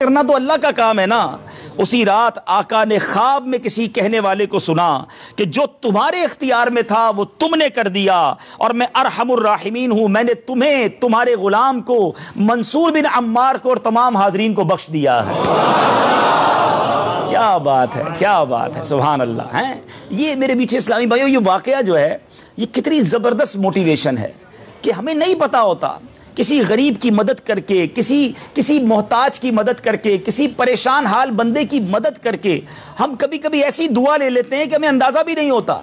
کرنا تو اللہ کا کام ہے نا۔ اسی رات آقا نے خواب میں کسی کہنے والے کو سنا کہ جو تمہارے اختیار میں تھا وہ تم نے کر دیا، اور میں ارحم الراحمین ہوں، میں نے تمہیں، تمہارے غلام کو، منصور بن عمار کو اور تمام حاضرین کو بخش دیا ہے۔ کیا بات ہے، کیا بات ہے، سبحان اللہ ہے۔ یہ میرے پیچھے اسلامی بھائیو، یہ واقعہ جو ہے یہ کتنی زبردست موٹیویشن ہے کہ ہمیں نہیں پتا ہوتا، کسی غریب کی مدد کر کے، کسی محتاج کی مدد کر کے، کسی پریشان حال بندے کی مدد کر کے ہم کبھی کبھی ایسی دعا لے لیتے ہیں کہ ہمیں اندازہ بھی نہیں ہوتا،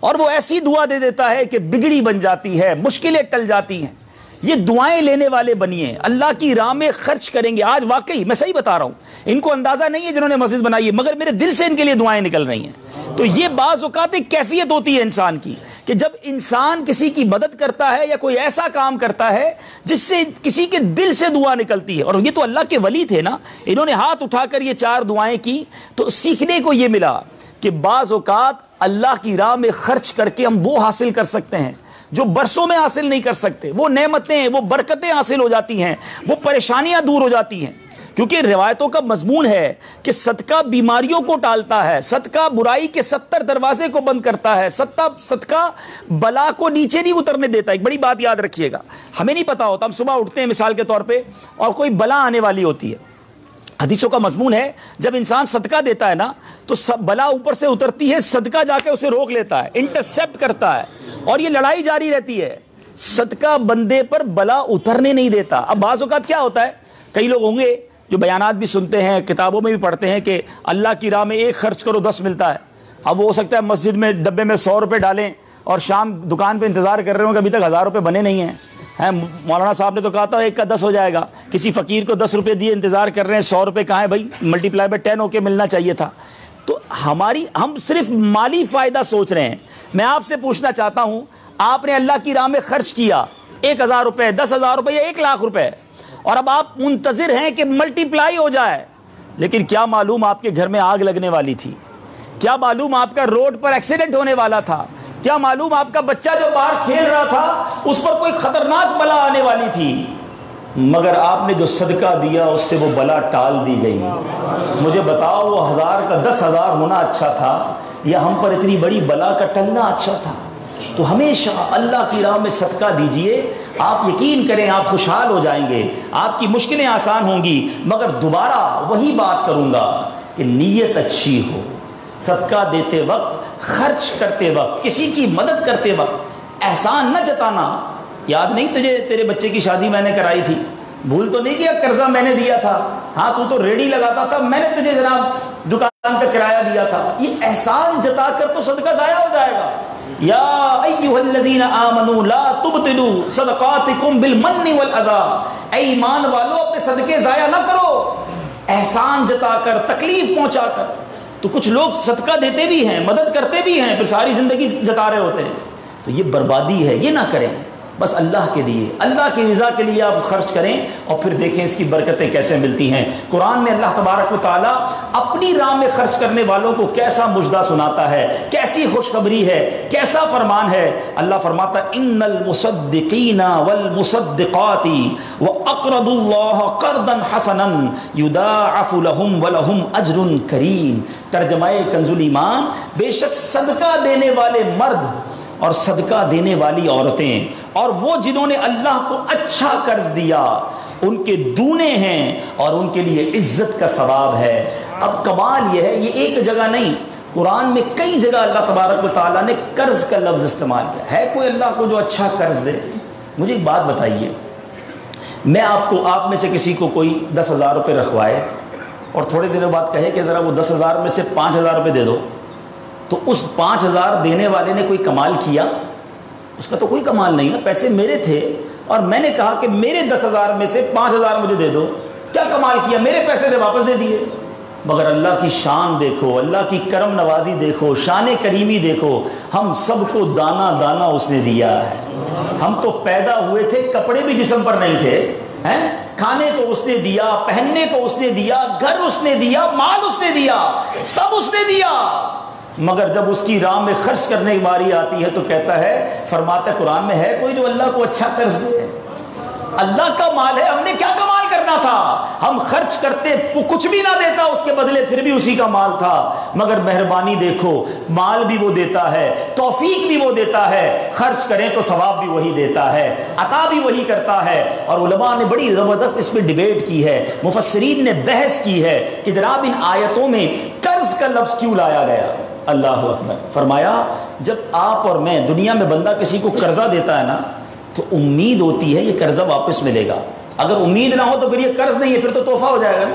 اور وہ ایسی دعا دے دیتا ہے کہ بگڑی بن جاتی ہے، مشکلیں ٹل جاتی ہیں۔ یہ دعائیں لینے والے بنیے، اللہ کی راہ میں خرچ کریں گے۔ آج واقعی میں صحیح بتا رہا ہوں، ان کو اندازہ نہیں ہے جنہوں نے مسجد بنائی ہے، مگر میرے دل سے ان کے لیے دعائیں نکل رہی ہیں۔ تو یہ بعض اوقات ایک کیفیت ہوتی ہے انسان کی کہ جب انسان کسی کی مدد کرتا ہے یا کوئی ایسا کام کرتا ہے جس سے کسی کے دل سے دعا نکلتی ہے، اور یہ تو اللہ کے ولی تھے نا، انہوں نے ہاتھ اٹھا کر یہ 4 دعائیں کی، تو سیکھنے کو یہ ملا کہ بعض اوقات اللہ کی راہ میں خرچ کر کے ہم وہ حاصل کر سکتے ہیں جو برسوں میں حاصل نہیں کر سکتے، وہ نعمتیں، وہ برکتیں حاصل ہو جاتی ہیں، وہ پریشانیاں دور ہو جاتی ہیں۔ کیونکہ روایتوں کا مضمون ہے کہ صدقہ بیماریوں کو ٹالتا ہے، صدقہ برائی کے 70 دروازے کو بند کرتا ہے، صدقہ بلا کو نیچے نہیں اترنے دیتا۔ ایک بڑی بات یاد رکھیے گا، ہمیں نہیں پتا ہوتا، ہم صبح اٹھتے ہیں مثال کے طور پہ اور کوئی بلا آنے والی ہوتی ہے، حدیثوں کا مضمون ہے جب انسان صدقہ دیتا ہے نا تو بلا اوپر سے اترتی ہے، صدقہ جا کے اسے روک لیتا ہے، انٹرسیپٹ کرتا ہے، اور یہ لڑائی جاری رہتی ہے۔ صدقہ بندے پر بلا اترنے نہیں دیتا۔ اب بعض اوقات کیا ہوتا ہے، کئی لوگ ہوں گے جو بیانات بھی سنتے ہیں، کتابوں میں بھی پڑھتے ہیں کہ اللہ کی راہ میں 1 خرچ کرو 10 ملتا ہے۔ اب وہ ہو سکتا ہے مسجد میں ڈبے میں 100 روپے ڈالیں اور شام دکان پہ انتظار کر رہے ہوں کہ ابھی تک 1000 روپے بنے نہیں ہیں۔ مولانا صاحب نے تو کہا تھا 1 کا 10 ہو جائے گا، کسی فقیر کو 10 روپے دیے، انتظار کر رہے ہیں، 100 روپے کہاں ہے بھائی، ملٹی پلائی بائی 10 ہو کے ملنا چاہیے تھا۔ تو ہم صرف مالی فائدہ سوچ رہے ہیں۔ میں آپ سے پوچھنا چاہتا ہوں، آپ نے اللہ کی راہ میں خرچ کیا 1000 روپے، 10,000 روپے یا 1,00,000 روپے، اور اب آپ منتظر ہیں کہ ملٹی پلائی ہو جائے، لیکن کیا معلوم آپ کے گھر میں آگ لگنے والی تھی، کیا معلوم آپ کا روڈ پر ایکسیڈنٹ ہونے والا تھا، کیا معلوم آپ کا بچہ جو باہر کھیل رہا تھا اس پر کوئی خطرناک بلا آنے والی تھی، مگر آپ نے جو صدقہ دیا اس سے وہ بلا ٹال دی گئی۔ مجھے بتاؤ وہ 1000 کا 10,000 ہونا اچھا تھا یا ہم پر اتنی بڑی بلا کا ٹلنا اچھا تھا؟ تو ہمیشہ اللہ کی راہ میں صدقہ دیجئے، آپ یقین کریں آپ خوشحال ہو جائیں گے، آپ کی مشکلیں آسان ہوں گی۔ مگر دوبارہ وہی بات کروں گا کہ نیت اچھی ہو، صدقہ دیتے وقت، خرچ کرتے وقت، کسی کی مدد کرتے وقت احسان نہ جتانا۔ یاد نہیں تجھے تیرے بچے کی شادی میں نے کرائی تھی، بھول تو نہیں کیا قرضہ میں نے دیا تھا، ہاں تو ریڈی لگاتا تھا، میں نے تجھے جناب دکان کا کرایہ دیا تھا۔ یہ احسان جتا کر تو صدقہ ضائع ہو جائے گا۔ یا ایھا الذین آمنوا لا تبطلوا صدقاتکم بالمن والاذی، اے ایمان والو اپنے صدقے ضائع نہ کرو احسان جتا کر، تکلیف پہنچا کر۔ تو کچھ لوگ صدقہ دیتے بھی ہیں، مدد کرتے بھی ہیں، پھر ساری زندگی جتا رہے ہوتے ہیں، تو یہ بربادی ہے، یہ نہ کریں۔ بس اللہ کے لیے، اللہ کی رضا کے لیے آپ خرچ کریں، اور پھر دیکھیں اس کی برکتیں کیسے ملتی ہیں۔ قرآن میں اللہ تبارک و تعالیٰ اپنی راہ میں خرچ کرنے والوں کو کیسا مژدہ سناتا ہے، کیسی خوشخبری ہے، کیسا فرمان ہے۔ اللہ فرماتا ہے ان المصدقین والمصدقات واقرضوا اللہ قرضا حسنا یضاعف لهم ولهم اجر کریم۔ ترجمہ کنز الایمان، بے شک صدقہ دینے والے مرد اور صدقہ دینے والی عورتیں، اور وہ جنہوں نے اللہ کو اچھا قرض دیا، ان کے دونے ہیں اور ان کے لیے عزت کا ثواب ہے۔ اب کمال یہ ہے، یہ ایک جگہ نہیں، قرآن میں کئی جگہ اللہ تبارک و تعالیٰ نے قرض کا لفظ استعمال کیا ہے۔ کوئی اللہ کو جو اچھا قرض دے؟ مجھے ایک بات بتائیے، میں آپ میں سے کسی کو کوئی 10,000 روپے رکھوائے اور تھوڑے دنوں بعد کہے کہ ذرا وہ 10,000 میں سے 5,000 روپے دے دو، تو اس 5,000 دینے والے نے کوئی کمال کیا؟ اس کا تو کوئی کمال نہیں نا، پیسے میرے تھے اور میں نے کہا کہ میرے 10,000 میں سے 5,000 مجھے دے دو، کیا کمال کیا؟ میرے پیسے سے واپس دے دیے۔ مگر اللہ کی شان دیکھو، اللہ کی کرم نوازی دیکھو، شان کریمی دیکھو، ہم سب کو دانا دانا اس نے دیا ہے۔ ہم تو پیدا ہوئے تھے، کپڑے بھی جسم پر نہیں تھے، کھانے کو اس نے دیا، پہننے کو اس نے دیا، گھر اس نے دیا، مال اس نے دیا، سب اس نے دیا، مگر جب اس کی راہ میں خرچ کرنے کی باری آتی ہے تو کہتا ہے، فرماتا ہے قرآن میں ہے کوئی جو اللہ کو اچھا قرض دے؟ اللہ کا مال ہے، ہم نے کیا کمال کرنا کرنا تھا. ہم خرچ کرتے, وہ کچھ بھی نہ دیتا اس کے بدلے پھر بھی اسی کا مال تھا, مگر مہربانی دیکھو, مال بھی وہ دیتا ہے, توفیق بھی وہ دیتا ہے, خرچ کریں تو ثواب بھی وہی دیتا ہے, عطا بھی وہی کرتا ہے. اور علماء نے بڑی زبردست اس پہ ڈیبیٹ کی ہے, مفسرین نے بحث کی ہے کہ جناب ان آیتوں میں قرض کا لفظ کیوں لایا گیا. اللہ اکبر. فرمایا جب آپ اور میں, دنیا میں بندہ کسی کو قرضہ دیتا ہے نا تو امید ہوتی ہے یہ قرضہ واپس ملے گا. اگر امید نہ ہو تو پھر یہ قرض نہیں ہے, پھر تو تحفہ ہو جائے گا نا.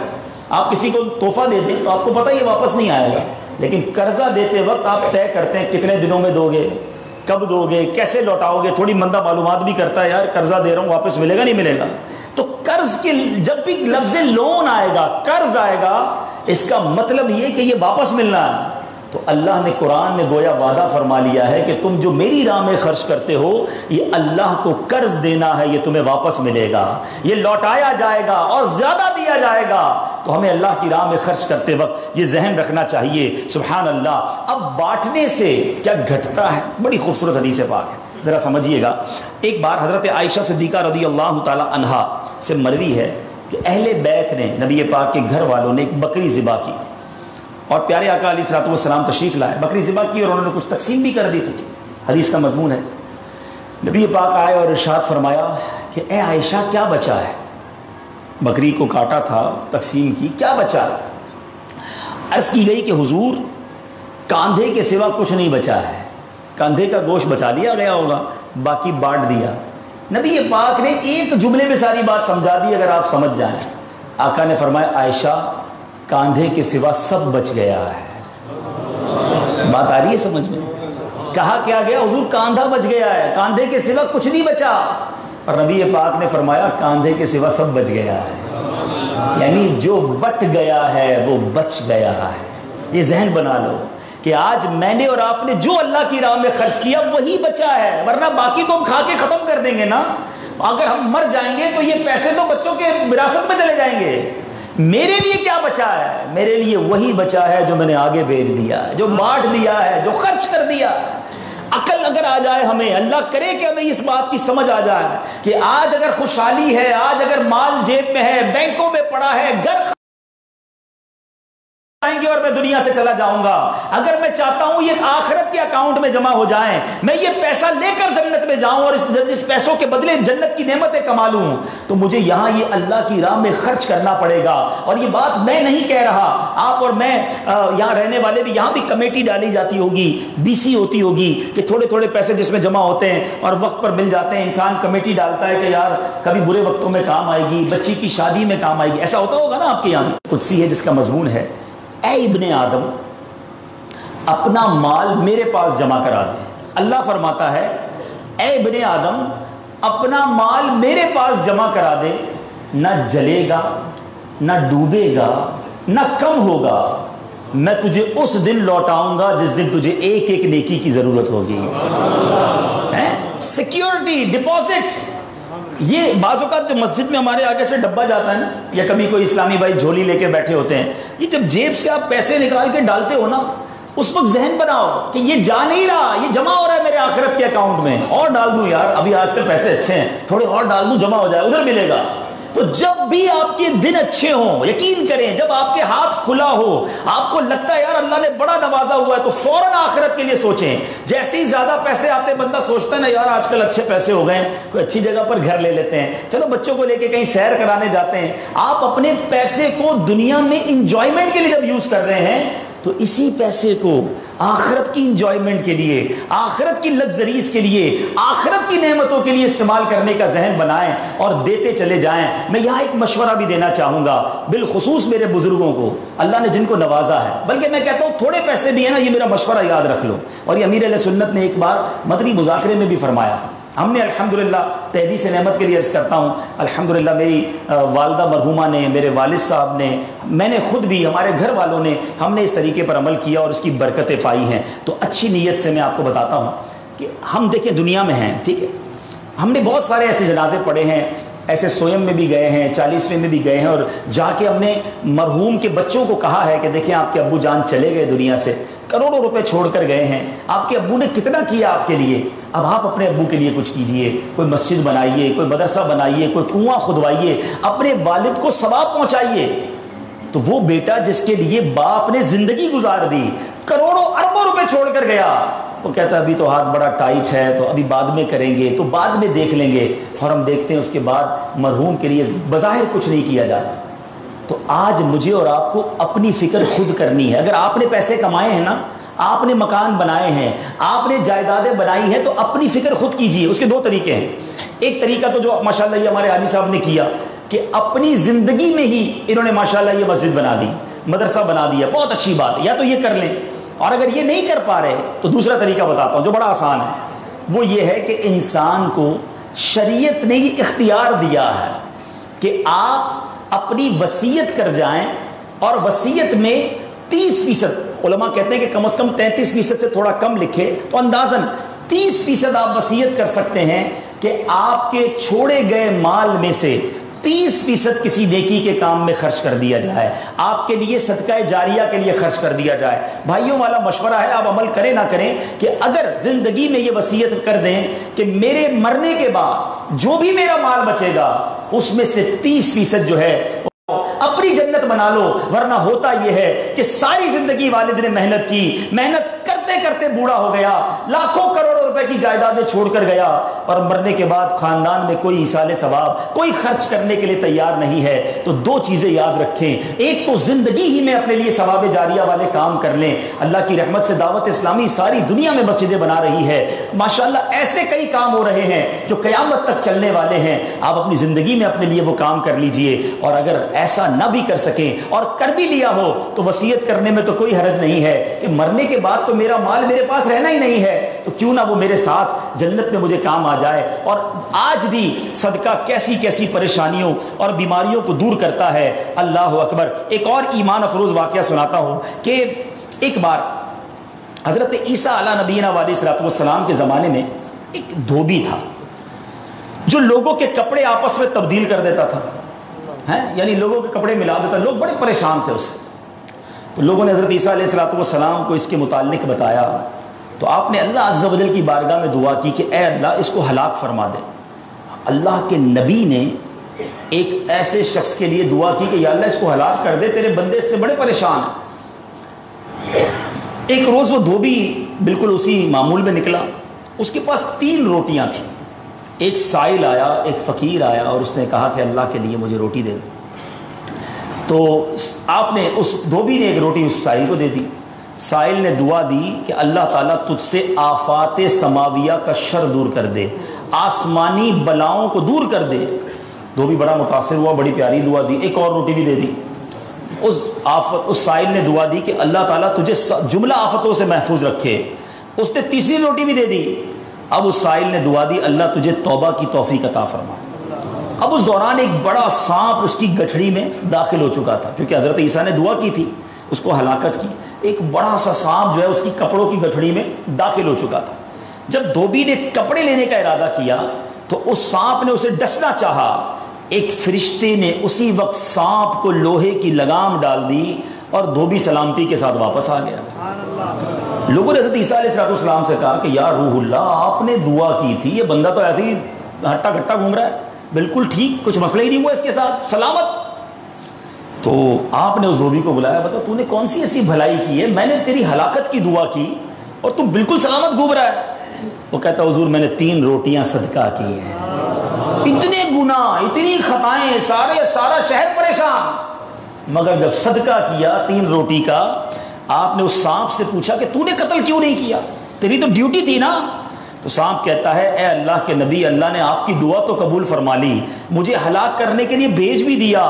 آپ کسی کو تحفہ دے دیں تو آپ کو پتہ یہ واپس نہیں آئے گا, لیکن قرضہ دیتے وقت آپ طے کرتے ہیں کتنے دنوں میں دو گے, کب دو گے, کیسے لوٹاؤ گے. تھوڑی بندہ معلومات بھی کرتا ہے, یار قرضہ دے رہا ہوں واپس ملے گا نہیں ملے گا. تو قرض کے جب بھی لفظ لون آئے گا, قرض آئے گا, اس کا مطلب یہ کہ یہ واپس ملنا ہے. تو اللہ نے قرآن میں گویا وعدہ فرما لیا ہے کہ تم جو میری راہ میں خرچ کرتے ہو یہ اللہ کو قرض دینا ہے, یہ تمہیں واپس ملے گا, یہ لوٹایا جائے گا اور زیادہ دیا جائے گا. تو ہمیں اللہ کی راہ میں خرچ کرتے وقت یہ ذہن رکھنا چاہیے. سبحان اللہ. اب بانٹنے سے کیا گھٹتا ہے؟ بڑی خوبصورت حدیث پاک ہے, ذرا سمجھیے گا. ایک بار حضرت عائشہ صدیقہ رضی اللہ تعالی عنہا سے مروی ہے کہ اہل بیت نے, نبی پاک کے گھر والوں نے ایک بکری ذبح کی اور پیارے آقا علیہ الصلوۃ والسلام تشریف لائے. بکری ذبح کی اور انہوں نے کچھ تقسیم بھی کر دی تھی. حدیث کا مضمون ہے, نبی پاک آئے اور ارشاد فرمایا کہ اے عائشہ کیا بچا ہے؟ بکری کو کاٹا تھا, تقسیم کی, کیا بچا ہے؟ عرض کی گئی کہ حضور کاندھے کے سوا کچھ نہیں بچا ہے. کاندھے کا گوشت بچا لیا گیا ہوگا, باقی بانٹ دیا. نبی پاک نے ایک جملے میں ساری بات سمجھا دی, اگر آپ سمجھ جائیں. آقا نے فرمایا عائشہ کاندھے کے سوا سب بچ گیا ہے. بات آ رہی ہے سمجھ میں؟ کہا کیا گیا حضور کاندھا بچ گیا ہے, کاندھے کے سوا کچھ نہیں بچا. اور نبی پاک نے فرمایا کاندھے کے سوا سب بچ گیا ہے, یعنی جو بٹ گیا ہے وہ بچ گیا ہے. یہ ذہن بنا لو کہ آج میں نے اور آپ نے جو اللہ کی راہ میں خرچ کیا وہی بچا ہے, ورنہ باقی تو ہم کھا کے ختم کر دیں گے نا. اگر ہم مر جائیں گے تو یہ پیسے تو بچوں کے وراثت میں چلے جائیں گے. میرے لیے کیا بچا ہے؟ میرے لیے وہی بچا ہے جو میں نے آگے بھیج دیا ہے, جو بانٹ دیا ہے, جو خرچ کر دیا. عقل اگر آ جائے ہمیں, اللہ کرے کہ ہمیں اس بات کی سمجھ آ جائے کہ آج اگر خوشحالی ہے, آج اگر مال جیب میں ہے, بینکوں میں پڑا ہے, گھر آئیں گے اور میں دنیا سے چلا جاؤں گا. اگر میں چاہتا ہوں یہ آخرت کے اکاؤنٹ میں جمع ہو جائیں, میں یہ پیسہ لے کر جنت میں جاؤں اور اس پیسوں کے بدلے جنت کی نعمتیں کما لوں, تو مجھے یہاں یہ اللہ کی راہ میں خرچ کرنا پڑے گا. اور یہ بات میں نہیں کہہ رہا, آپ اور میں یہاں رہنے والے بھی, یہاں بھی کمیٹی ڈالی جاتی ہوگی, BC ہوتی ہوگی کہ تھوڑے تھوڑے پیسے جس میں جمع ہوتے ہیں اور وقت پر مل جاتے ہیں. انسان کمیٹی ڈالتا ہے کہ یار کبھی برے وقتوں میں کام آئے گی, بچی کی شادی میں کام آئے گی. ایسا ہوتا ہوگا نا آپ کے یہاں. قدسی ہے جس کا مضمون ہے اے ابن آدم اپنا مال میرے پاس جمع کرا دے. اللہ فرماتا ہے اے ابن آدم اپنا مال میرے پاس جمع کرا دے, نہ جلے گا, نہ ڈوبے گا, نہ کم ہوگا. میں تجھے اس دن لوٹاؤں گا جس دن تجھے ایک ایک نیکی کی ضرورت ہوگی. Security deposit. یہ بعض اوقات جو مسجد میں ہمارے آگے سے ڈبہ جاتا ہے نا, یا کبھی کوئی اسلامی بھائی جھولی لے کے بیٹھے ہوتے ہیں, یہ جب جیب سے آپ پیسے نکال کے ڈالتے ہو نا, اس وقت ذہن بناؤ کہ یہ جا نہیں رہا, یہ جمع ہو رہا ہے میرے آخرت کے اکاؤنٹ میں. اور ڈال دوں یار, ابھی آج کل پیسے اچھے ہیں, تھوڑے اور ڈال دوں, جمع ہو جائے, ادھر ملے گا. تو جب بھی آپ کے دن اچھے ہوں, یقین کریں جب آپ کے ہاتھ کھلا ہو, آپ کو لگتا ہے یار اللہ نے بڑا نوازا ہوا ہے, تو فوراً آخرت کے لیے سوچیں. جیسے ہی زیادہ پیسے آتے بندہ سوچتا ہے نا یار آج کل اچھے پیسے ہو گئے ہیں, کوئی اچھی جگہ پر گھر لے لیتے ہیں, چلو بچوں کو لے کے کہیں سیر کرانے جاتے ہیں. آپ اپنے پیسے کو دنیا میں انجوائمنٹ کے لیے جب یوز کر رہے ہیں تو اسی پیسے کو آخرت کی انجوائمنٹ کے لیے, آخرت کی لگژریز کے لیے, آخرت کی نعمتوں کے لیے استعمال کرنے کا ذہن بنائیں اور دیتے چلے جائیں. میں یہاں ایک مشورہ بھی دینا چاہوں گا, بالخصوص میرے بزرگوں کو, اللہ نے جن کو نوازا ہے, بلکہ میں کہتا ہوں تھوڑے پیسے بھی ہیں نا, یہ میرا مشورہ یاد رکھ لو. اور یہ امیر علیہ سنت نے ایک بار مدنی مذاکرے میں بھی فرمایا تھا. ہم نے الحمدللہ تحدیث نعمت کے لیے عرض کرتا ہوں, الحمدللہ میری والدہ مرحومہ نے, میرے والد صاحب نے, میں نے خود بھی, ہمارے گھر والوں نے, ہم نے اس طریقے پر عمل کیا اور اس کی برکتیں پائی ہیں. تو اچھی نیت سے میں آپ کو بتاتا ہوں کہ ہم دیکھیں دنیا میں ہیں, ٹھیک ہے, ہم نے بہت سارے ایسے جنازے پڑھے ہیں, ایسے سویم میں بھی گئے ہیں, 40ویں میں بھی گئے ہیں, اور جا کے ہم نے مرحوم کے بچوں کو کہا ہے کہ دیکھیں آپ کے ابو جان چلے گئے دنیا سے, کروڑوں روپے چھوڑ کر گئے ہیں، آپ کے ابو نے کتنا کیا آپ کے لیے، اب آپ اپنے ابو کے لیے کچھ کیجئے، کوئی مسجد بنائیے، کوئی مدرسہ بنائیے، کوئی کنواں کھدوائیے، اپنے والد کو ثواب پہنچائیے۔ تو وہ بیٹا جس کے لیے باپ نے زندگی گزار دی، کروڑوں اربوں روپے چھوڑ کر گیا، وہ کہتا ہے ابھی تو ہاتھ بڑا ٹائٹ ہے، تو ابھی بعد میں کریں گے، تو بعد میں دیکھ لیں گے، اور ہم دیکھتے ہیں اس کے بعد مرحوم کے لیے بظاہر کچھ نہیں کیا جاتا۔ تو آج مجھے اور آپ کو اپنی فکر خود کرنی ہے۔ اگر آپ نے پیسے کمائے ہیں نا، آپ نے مکان بنائے ہیں، آپ نے جائیدادیں بنائی ہیں، تو اپنی فکر خود کیجئے۔ اس کے دو طریقے ہیں۔ ایک طریقہ تو جو ماشاءاللہ یہ ہمارے حاجی صاحب نے کیا کہ اپنی زندگی میں ہی انہوں نے ماشاءاللہ یہ مسجد بنا دی، مدرسہ بنا دیا، بہت اچھی بات ہے، یا تو یہ کر لیں۔ اور اگر یہ نہیں کر پا رہے تو دوسرا طریقہ بتاتا ہوں جو بڑا آسان ہے، وہ یہ ہے کہ انسان کو شریعت نے یہ اختیار دیا ہے کہ آپ اپنی وصیت کر جائیں، اور وصیت میں 30%، علماء کہتے ہیں کہ کم از کم 33% سے تھوڑا کم لکھے تو اندازاً 30% آپ وصیت کر سکتے ہیں کہ آپ کے چھوڑے گئے مال میں سے 30% کسی نیکی کے کام میں خرچ کر دیا جائے، آپ کے لیے صدقہ جاریہ کے لیے خرچ کر دیا جائے۔ بھائیوں والا مشورہ ہے، آپ عمل کریں نہ کریں، کہ اگر زندگی میں یہ وصیت کر دیں کہ میرے مرنے کے بعد جو بھی میرا مال بچے گا اس میں سے 30% جو ہے اپنی جنت بنا لو، ورنہ ہوتا یہ ہے کہ ساری زندگی والد نے محنت کی، محنت کرتے کرتے بوڑھا ہو گیا، لاکھوں کروڑوں روپے کی جائیدادیں چھوڑ کر گیا، اور مرنے کے بعد خاندان میں کوئی ایصال ثواب، کوئی خرچ کرنے کے لیے تیار نہیں ہے۔ تو دو چیزیں یاد رکھیں، ایک تو زندگی ہی میں اپنے لیے ثواب جاریہ والے کام کر لیں۔ اللہ کی رحمت سے دعوت اسلامی ساری دنیا میں مسجدیں بنا رہی ہے، ماشاءاللہ ایسے کئی کام ہو رہے ہیں جو قیامت تک چلنے والے ہیں۔ آپ اپنی زندگی میں اپنے لیے وہ کام کر لیجئے، اور اگر ایسا نہ بھی کر سکیں اور کر بھی لیا ہو تو وصیت کرنے میں تو کوئی حرج نہیں ہے کہ مرنے کے بعد تو میرا مال میرے پاس رہنا ہی نہیں ہے، تو کیوں نہ وہ میرے ساتھ جنت میں مجھے کام آ جائے۔ اور آج بھی صدقہ کیسی کیسی پریشانیوں اور بیماریوں کو دور کرتا ہے، اللہ اکبر۔ ایک اور ایمان افروز واقعہ سناتا ہوں کہ ایک بار حضرت عیسیٰ علیہ نبینا علیہ السلام کے زمانے میں ایک دھوبی تھا جو لوگوں کے کپڑے آپس میں تبدیل کر دیتا تھا، یعنی لوگوں کے کپڑے ملا دیتا، لوگ بڑے پریشان تھے اس سے۔ تو لوگوں نے حضرت عیسیٰ علیہ السلام کو اس کے متعلق بتایا، تو آپ نے اللہ عز و جل کی بارگاہ میں دعا کی کہ اے اللہ اس کو ہلاک فرما دے۔ اللہ کے نبی نے ایک ایسے شخص کے لیے دعا کی کہ یا اللہ اس کو ہلاک کر دے، تیرے بندے اس سے بڑے پریشان ہیں۔ ایک روز وہ دھوبی بالکل اسی معمول میں نکلا، اس کے پاس 3 روٹیاں تھیں۔ ایک سائل آیا، ایک فقیر آیا، اور اس نے کہا کہ اللہ کے لیے مجھے روٹی دے دو۔ تو آپ نے اس دھوبی نے ایک روٹی اس سائل کو دے دی۔ سائل نے دعا دی کہ اللہ تعالیٰ تجھ سے آفات سماویہ کا شر دور کر دے، آسمانی بلاؤں کو دور کر دے۔ دھوبی بڑا متاثر ہوا، بڑی پیاری دعا دی، ایک اور روٹی بھی دے دی۔ اس سائل نے دعا دی کہ اللہ تعالیٰ تجھے جملہ آفتوں سے محفوظ رکھے۔ اس نے تیسری روٹی بھی دے دی۔ اب اس سائل نے دعا دی اللہ تجھے توبہ کی توفیق عطا فرما۔ اب اس دوران ایک بڑا سانپ اس کی گٹھڑی میں داخل ہو چکا تھا، کیونکہ حضرت عیسیٰ نے دعا کی تھی اس کو ہلاکت کی۔ ایک بڑا سا سانپ جو ہے اس کی کپڑوں کی گٹھڑی میں داخل ہو چکا تھا۔ جب دھوبی نے کپڑے لینے کا ارادہ کیا تو اس سانپ نے اسے ڈسنا چاہا، ایک فرشتے نے اسی وقت سانپ کو لوہے کی لگام ڈال دی اور دھوبی سلامتی کے ساتھ واپس آ گیا۔ لوگوں نے حضرت عیسیٰ علیہ السلام سے کہا کہ یا روح اللہ، آپ نے دعا کی تھی، یہ بندہ تو ایسے ہی ہٹا کٹا گھوم رہا ہے، بالکل ٹھیک، کچھ مسئلہ ہی نہیں ہوا اس کے ساتھ، سلامت۔ تو آپ نے اس دھوبی کو بلایا، بتا تو نے کون سی ایسی بھلائی کی ہے، میں نے تیری ہلاکت کی دعا کی اور تو بالکل سلامت گھوم رہا ہے۔ وہ کہتا حضور میں نے 3 روٹیاں صدقہ کی ہیں، اتنے گناہ، اتنی خطائیں، سارا شہر پریشان، مگر جب صدقہ کیا 3 روٹی کا، آپ نے اس سانپ سے پوچھا کہ تو نے قتل کیوں نہیں کیا، تیری تو ڈیوٹی تھی نا۔ تو سانپ کہتا ہے اے اللہ کے نبی، اللہ نے آپ کی دعا تو قبول فرما لی، مجھے ہلاک کرنے کے لیے بھیج بھی دیا،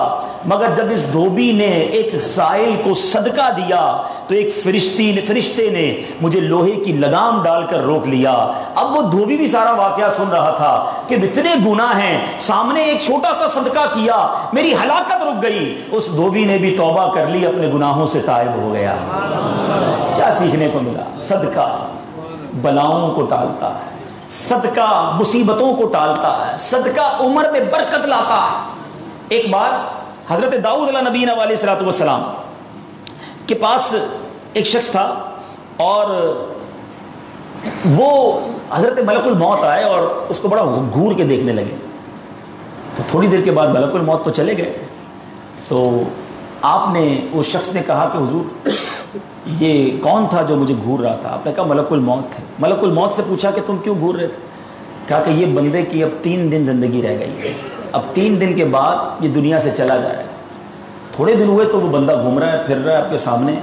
مگر جب اس دھوبی نے ایک سائل کو صدقہ دیا تو ایک فرشتے نے مجھے لوہے کی لگام ڈال کر روک لیا۔ اب وہ دھوبی بھی سارا واقعہ سن رہا تھا کہ اتنے گناہ ہیں، سامنے ایک چھوٹا سا صدقہ کیا، میری ہلاکت رک گئی۔ اس دھوبی نے بھی توبہ کر لی، اپنے گناہوں سے تائب ہو گیا۔ کیا سیکھنے کو ملا؟ صدقہ بلاؤں کو ٹالتا ہے، صدقہ مصیبتوں کو ٹالتا ہے، صدقہ عمر میں برکت لاتا ہے۔ ایک بار حضرت داؤد علیہ نبینا علیہ السلام کے پاس ایک شخص تھا، اور وہ حضرت ملک الموت آئے اور اس کو بڑا گھور کے دیکھنے لگے. تو تھوڑی دیر کے بعد ملک الموت تو چلے گئے. تو آپ نے اس شخص نے کہا کہ حضور یہ کون تھا جو مجھے گھور رہا تھا؟ آپ نے کہا ملک الموت تھے. ملک الموت سے پوچھا کہ تم کیوں گھور رہے تھے؟ کہا کہ یہ بندے کی اب 3 دن زندگی رہ گئی ہے, اب 3 دن کے بعد یہ دنیا سے چلا جائے گا. تھوڑے دن ہوئے تو وہ بندہ گھوم رہا ہے, پھر رہا ہے آپ کے سامنے.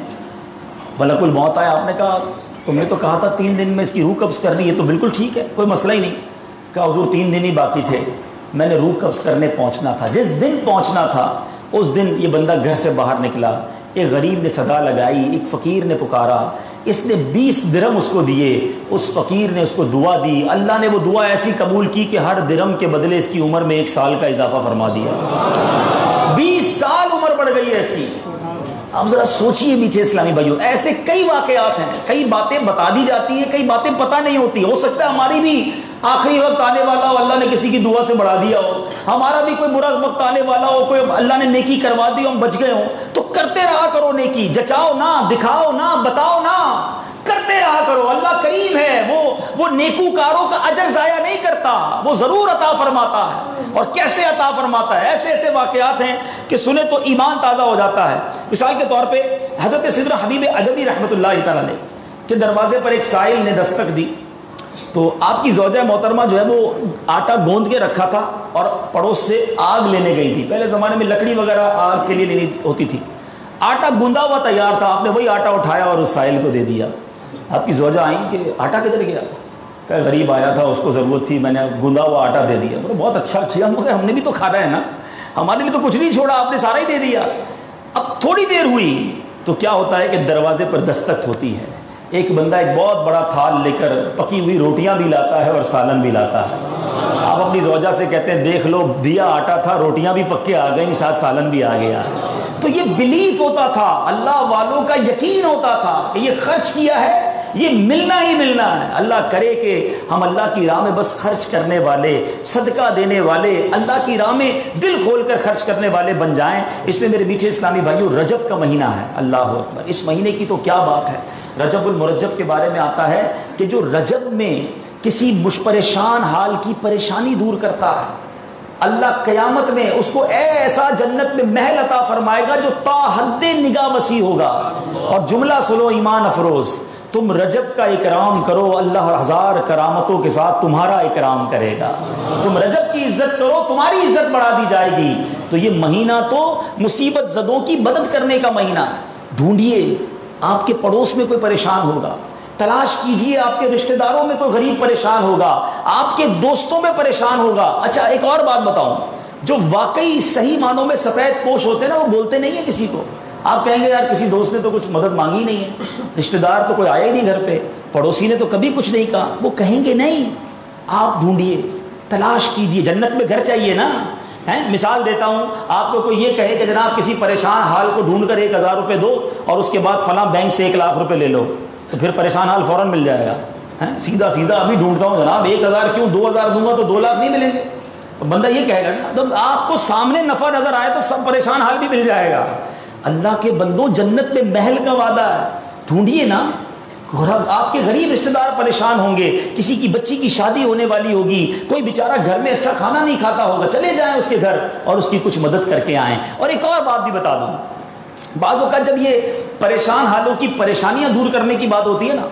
ملک الموت آیا, آپ نے کہا تم نے تو کہا تھا 3 دن میں اس کی روح قبض کرنی ہے, تو بالکل ٹھیک ہے, کوئی مسئلہ ہی نہیں. کہا حضور 3 دن ہی باقی تھے, میں نے روح قبض کرنے پہنچنا تھا. جس دن پہنچنا تھا اس دن یہ بندہ گھر سے باہر نکلا. ایک غریب نے صدا لگائی, ایک فقیر نے پکارا, اس نے 20 درہم اس کو دیے. اس فقیر نے اس کو دعا دی, اللہ نے وہ دعا ایسی قبول کی کہ ہر درہم کے بدلے اس کی عمر میں 1 سال کا اضافہ فرما دیا. 20 سال عمر بڑھ گئی ہے اس کی. اب ذرا سوچئے میٹھے اسلامی بھائیوں, ایسے کئی واقعات ہیں, کئی باتیں بتا دی جاتی ہیں, کئی باتیں پتہ نہیں ہوتی. ہو سکتا ہے ہماری بھی آخری وقت آنے والا ہو, اللہ نے کسی کی دعا سے بڑھا دیا ہو, ہمارا بھی کوئی برا وقت آنے والا ہو, کوئی اللہ نے نیکی کروا دی, ہم بچ گئے ہوں. تو کرتے رہا کرو نیکی, جچاؤ نہ, دکھاؤ نہ, بتاؤ نہ, کرتے رہا کرو. اللہ کریم ہے, وہ نیکوکاروں کا اجر ضائع نہیں کرتا, وہ ضرور عطا فرماتا ہے. اور کیسے عطا فرماتا ہے؟ ایسے ایسے واقعات ہیں کہ سنے تو ایمان تازہ ہو جاتا ہے. مثال کے طور پہ حضرت سیدنا حبیب عجمی رحمۃ اللہ تعالیٰ علیہ کے دروازے پر ایک سائل نے دستک دی. تو آپ کی زوجہ محترمہ جو ہے وہ آٹا گوندھ کے رکھا تھا اور پڑوس سے آگ لینے گئی تھی. پہلے زمانے میں لکڑی وغیرہ آگ کے لیے لینی ہوتی تھی. آٹا گوندا ہوا تیار تھا, آپ نے وہی آٹا اٹھایا اور اس سائل کو دے دیا. آپ کی زوجہ آئیں کہ آٹا کدھر گیا؟ کہ غریب آیا تھا, اس کو ضرورت تھی, میں نے گوندا ہوا آٹا دے دیا. بہت اچھا کیا, ہم نے بھی تو کھانا ہے نا, ہمارے لیے تو کچھ نہیں چھوڑا, آپ نے سارا ہی دے دیا. اب تھوڑی دیر ہوئی تو کیا ہوتا ہے کہ دروازے پر دستک ہوتی ہے. ایک بندہ ایک بہت بڑا تھال لے کر پکی ہوئی روٹیاں بھی لاتا ہے اور سالن بھی لاتا ہے. آپ اپنی زوجہ سے کہتے ہیں دیکھ لو, دیا آٹا تھا, روٹیاں بھی پکے آ گئیں, ساتھ سالن بھی آ گیا. تو یہ بلیف ہوتا تھا, اللہ والوں کا یقین ہوتا تھا کہ یہ خرچ کیا ہے, یہ ملنا ہی ملنا ہے. اللہ کرے کہ ہم اللہ کی راہ میں بس خرچ کرنے والے, صدقہ دینے والے, اللہ کی راہ میں دل کھول کر خرچ کرنے والے بن جائیں. اس میں میرے میٹھے اسلامی بھائیوں رجب کا مہینہ ہے. اللہ اکبر, اس مہینے کی تو کیا بات ہے. رجب المرجب کے بارے میں آتا ہے کہ جو رجب میں کسی پریشان حال کی پریشانی دور کرتا ہے, اللہ قیامت میں اس کو ایسا جنت میں محل عطا فرمائے گا جو تا حد نگاہ وسیع ہوگا. اور جملہ سنو ایمان افروز, تم رجب کا اکرام کرو, اللہ 1000 کرامتوں کے ساتھ تمہارا اکرام کرے گا. تم رجب کی عزت کرو, تمہاری عزت بڑھا دی جائے گی. تو یہ مہینہ تو مصیبت زدوں کی مدد کرنے کا مہینہ ہے. ڈھونڈیے, آپ کے پڑوس میں کوئی پریشان ہوگا, تلاش کیجئے, آپ کے رشتہ داروں میں کوئی غریب پریشان ہوگا, آپ کے دوستوں میں پریشان ہوگا. اچھا ایک اور بات بتاؤں, جو واقعی صحیح معنوں میں سفید پوش ہوتے ہیں نا, وہ بولتے نہیں ہیں کسی کو. آپ کہیں گے یار کسی دوست نے تو کچھ مدد مانگی نہیں ہے, رشتہ دار تو کوئی آیا ہی نہیں گھر پہ, پڑوسی نے تو کبھی کچھ نہیں کہا. وہ کہیں گے نہیں. آپ ڈھونڈیے, تلاش کیجئے, جنت میں گھر چاہیے نا. مثال دیتا ہوں, آپ کو کوئی یہ کہے کہ جناب کسی پریشان حال کو ڈھونڈ کر 1000 روپے دو اور اس کے بعد فلاں بینک سے 1 لاکھ روپے لے لو, تو پھر پریشان حال فوراً مل جائے گا. سیدھا سیدھا ابھی ڈھونڈتا ہوں جناب 1000 کیوں, 2000 دوں گا تو 2 لاکھ نہیں ملیں گے. تو بندہ یہ کہے گا نا, جب آپ کو سامنے نفع نظر آئے تو سب پریشان حال بھی مل جائے گا. اللہ کے بندوں جنت میں محل کا وعدہ ہے, ڈھونڈیے نا. آپ کے غریب رشتہ دار پریشان ہوں گے, کسی کی بچی کی شادی ہونے والی ہوگی, کوئی بیچارہ گھر میں اچھا کھانا نہیں کھاتا ہوگا, چلے جائیں اس کے گھر اور اس کی کچھ مدد کر کے آئیں. اور ایک اور بات بھی بتا دوں, بعض اوقات جب یہ پریشان حالوں کی پریشانیاں دور کرنے کی بات ہوتی ہے نا,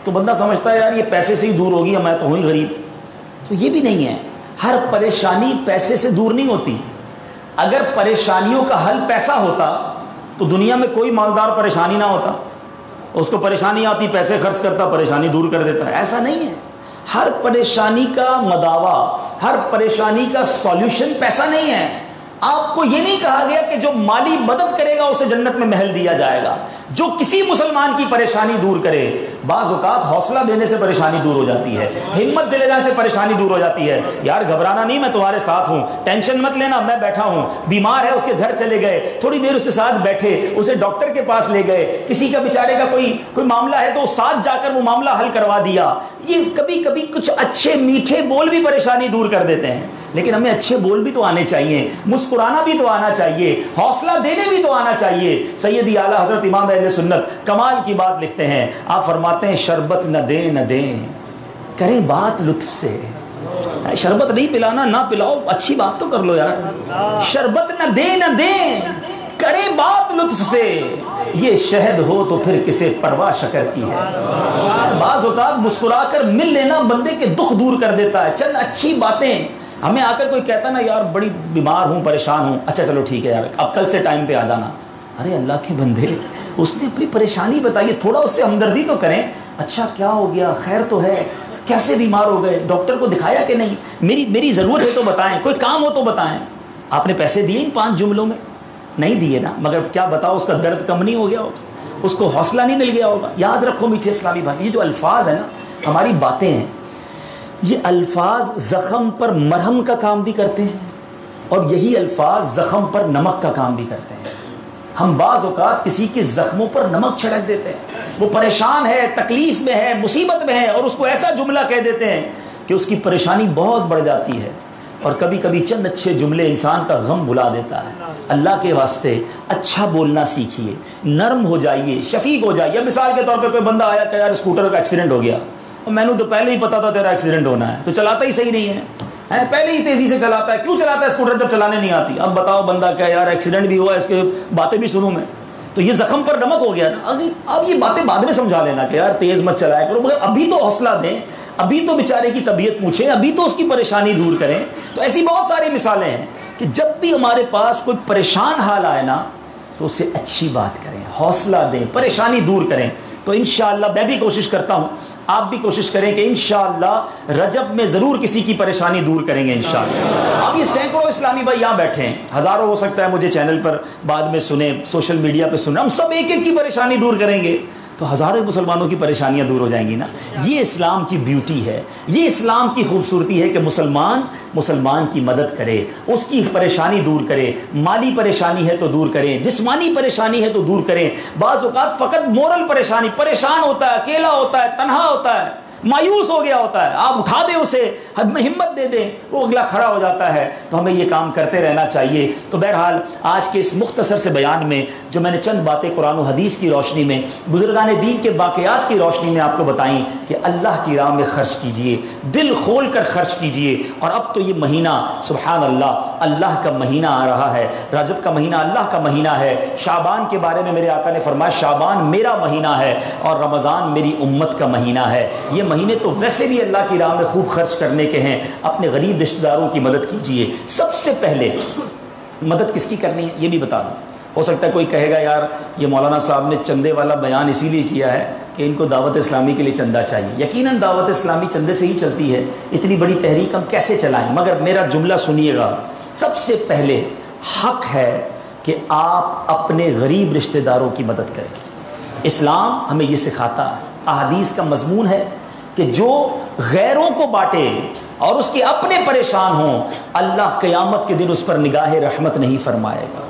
تو بندہ سمجھتا ہے یار یہ پیسے سے ہی دور ہوگی, میں تو ہوں ہی غریب. تو یہ بھی نہیں ہے, ہر پریشانی پیسے سے دور نہیں ہوتی. اگر پریشانیوں کا حل پیسہ ہوتا تو دنیا میں کوئی مالدار پریشانی نہ ہوتا. اس کو پریشانی آتی, پیسے خرچ کرتا, پریشانی دور کر دیتا ہے. ایسا نہیں ہے. ہر پریشانی کا مداوا, ہر پریشانی کا سولوشن پیسہ نہیں ہے. آپ کو یہ نہیں کہا گیا کہ جو مالی مدد کرے گا اسے جنت میں محل دیا جائے گا. جو کسی مسلمان کی پریشانی دور کرے, بعض اوقات حوصلہ دینے سے پریشانی دور ہو جاتی ہے, ہمت دلانے سے پریشانی دور ہو جاتی ہے. یار گھبرانا نہیں, میں تمہارے ساتھ ہوں, ٹینشن مت لینا, میں بیٹھا ہوں. بیمار ہے, اس کے گھر چلے گئے, تھوڑی دیر اس کے ساتھ بیٹھے, اسے ڈاکٹر کے پاس لے گئے, کسی کا بیچارے کا کوئی معاملہ ہے تو ساتھ جا کر وہ معاملہ حل کروا دیا. یہ کبھی کبھی کچھ اچھے میٹھے بول بھی پریشانی دور کر دیتے ہیں. لیکن ہمیں اچھے بول بھی تو آنے چاہیے. مسکرانا بھی تو آنا چاہیے, حوصلہ دینے بھی تو آنا چاہیے. سیدی اعلیٰ حضرت امام اہل سنت کمال کی بات لکھتے ہیں, آپ فرماتے ہیں شربت نہ دیں کریں بات لطف سے. شربت نہیں پلانا, نہ پلاؤ, اچھی بات تو کر لو یار. شربت نہ دیں کریں بات لطف سے, یہ شہد ہو تو پھر کسے پرواہ شکر کی ہے. بعض اوقات مسکرا کر مل لینا بندے کے دکھ دور کر دیتا ہے. چند اچھی باتیں, ہمیں آ کر کوئی کہتا نا یار بڑی بیمار ہوں, پریشان ہوں, اچھا چلو ٹھیک ہے یار اب کل سے ٹائم پہ آ جانا. ارے اللہ کے بندے, اس نے اپنی پریشانی بتائی, تھوڑا اس سے ہمدردی تو کریں. اچھا کیا ہو گیا, خیر تو ہے, کیسے بیمار ہو گئے, ڈاکٹر کو دکھایا کہ نہیں, میری ضرورت ہے تو بتائیں, کوئی کام ہو تو بتائیں. آپ نے پیسے دیے ان 5 جملوں میں؟ نہیں دیے نا, مگر کیا بتاؤ اس کا درد کم نہیں ہو گیا ہوگا, اس کو حوصلہ نہیں مل گیا ہوگا. یاد رکھو میٹھے اسلامی بھائی, یہ جو الفاظ ہیں نا, ہماری باتیں ہیں, یہ الفاظ زخم پر مرہم کا کام بھی کرتے ہیں, اور یہی الفاظ زخم پر نمک کا کام بھی کرتے ہیں. ہم بعض اوقات کسی کے زخموں پر نمک چھڑک دیتے ہیں, وہ پریشان ہے, تکلیف میں ہے, مصیبت میں ہے, اور اس کو ایسا جملہ کہہ دیتے ہیں کہ اس کی پریشانی بہت بڑھ جاتی ہے. اور کبھی کبھی چند اچھے جملے انسان کا غم بھلا دیتا ہے. اللہ کے واسطے اچھا بولنا سیکھیے, نرم ہو جائیے, شفیق ہو جائیے. مثال کے طور پہ کوئی بندہ آیا کہ یار اسکوٹر کا ایکسیڈنٹ ہو گیا, اور میں نے تو پہلے ہی پتا تھا تیرا ایکسیڈنٹ ہونا ہے, تو چلاتا ہی صحیح نہیں ہے, پہلے ہی تیزی سے چلاتا ہے. کیوں چلاتا ہے اسکوٹر جب چلانے نہیں آتی؟ اب بتاؤ بندہ کہ یار ایکسیڈنٹ بھی ہوا, اس کے باتیں بھی سنوں میں, تو یہ زخم پر نمک ہو گیا نا. اب یہ باتیں بعد میں سمجھا لینا کہ یار تیز مت چلایا کرو, مگر ابھی تو حوصلہ دیں, ابھی تو بیچارے کی طبیعت پوچھیں, ابھی تو اس کی پریشانی دور کریں. تو ایسی بہت ساری مثالیں ہیں کہ جب بھی ہمارے پاس کوئی پریشان حال آئے نا, تو اسے اچھی بات کریں, حوصلہ دیں, پریشانی دور کریں. تو انشاءاللہ میں بھی کوشش کرتا ہوں, آپ بھی کوشش کریں کہ انشاءاللہ رجب میں ضرور کسی کی پریشانی دور کریں گے انشاءاللہ. اب یہ سینکڑوں اسلامی بھائی یہاں بیٹھے ہیں, ہزاروں ہو سکتا ہے مجھے چینل پر بعد میں سنیں, سوشل میڈیا پہ سنیں, ہم سب ایک ایک کی پریشانی دور کریں گے تو ہزاروں مسلمانوں کی پریشانیاں دور ہو جائیں گی نا. یہ اسلام کی بیوٹی ہے, یہ اسلام کی خوبصورتی ہے کہ مسلمان کی مدد کرے, اس کی پریشانی دور کرے. مالی پریشانی ہے تو دور کریں, جسمانی پریشانی ہے تو دور کریں. بعض اوقات فقط مورل پریشان ہوتا ہے, اکیلا ہوتا ہے, تنہا ہوتا ہے, مایوس ہو گیا ہوتا ہے, آپ اٹھا دیں اسے, ہمت دے دیں, وہ اگلا کھڑا ہو جاتا ہے. تو ہمیں یہ کام کرتے رہنا چاہیے. تو بہرحال آج کے اس مختصر سے بیان میں جو میں نے چند باتیں قرآن و حدیث کی روشنی میں, بزرگان دین کے واقعات کی روشنی میں آپ کو بتائیں کہ اللہ کی راہ میں خرچ کیجئے, دل کھول کر خرچ کیجئے. اور اب تو یہ مہینہ سبحان اللہ کا مہینہ آ رہا ہے, رجب کا مہینہ اللہ کا مہینہ ہے. شعبان کے بارے میں میرے آقا نے فرمایا شعبان میرا مہینہ ہے اور رمضان میری امت کا مہینہ ہے. یہ مہینے تو ویسے بھی اللہ کی راہ میں خوب خرچ کرنے کے ہیں. اپنے غریب رشتہ داروں کی مدد کیجئے. سب سے پہلے مدد کس کی کرنی ہے یہ بھی بتا دوں. ہو سکتا ہے کوئی کہے گا یار یہ مولانا صاحب نے چندے والا بیان اسی لیے کیا ہے کہ ان کو دعوت اسلامی کے لیے چندہ چاہیے. یقیناً دعوت اسلامی چندے سے ہی چلتی ہے, اتنی بڑی تحریک ہم کیسے چلائیں. مگر میرا جملہ سنیے گا, سب سے پہلے حق ہے کہ آپ اپنے غریب رشتہ داروں کی مدد کریں. اسلام ہمیں یہ سکھاتا ہے, احادیث کا مضمون ہے کہ جو غیروں کو بانٹے اور اس کے اپنے پریشان ہوں, اللہ قیامت کے دن اس پر نگاہ رحمت نہیں فرمائے گا.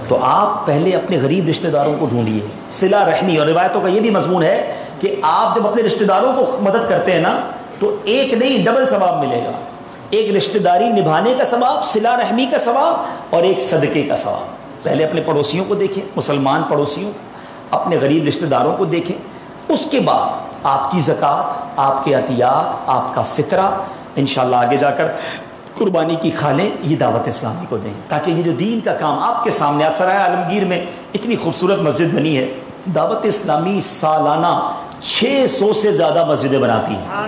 تو آپ پہلے اپنے غریب رشتہ داروں کو ڈھونڈیے, صلہ رحمی. اور روایتوں کا یہ بھی مضمون ہے کہ آپ جب اپنے رشتہ داروں کو مدد کرتے ہیں نا تو ایک نہیں ڈبل ثواب ملے گا. ایک رشتہ داری نبھانے کا ثواب, صلہ رحمی کا ثواب, اور ایک صدقے کا ثواب. پہلے اپنے پڑوسیوں کو دیکھیں, مسلمان پڑوسیوں, اپنے غریب رشتہ داروں کو دیکھیں. اس کے بعد آپ کی زکوٰۃ, آپ کے عطیات, آپ کا فطرہ انشاءاللہ آگے جا کر قربانی کی کھالیں, یہ دعوت اسلامی کو دیں تاکہ یہ جو دین کا کام آپ کے سامنے. سرائے عالمگیر میں اتنی خوبصورت مسجد بنی ہے, دعوت اسلامی سالانہ 600 سے زیادہ مسجدیں بناتی ہیں.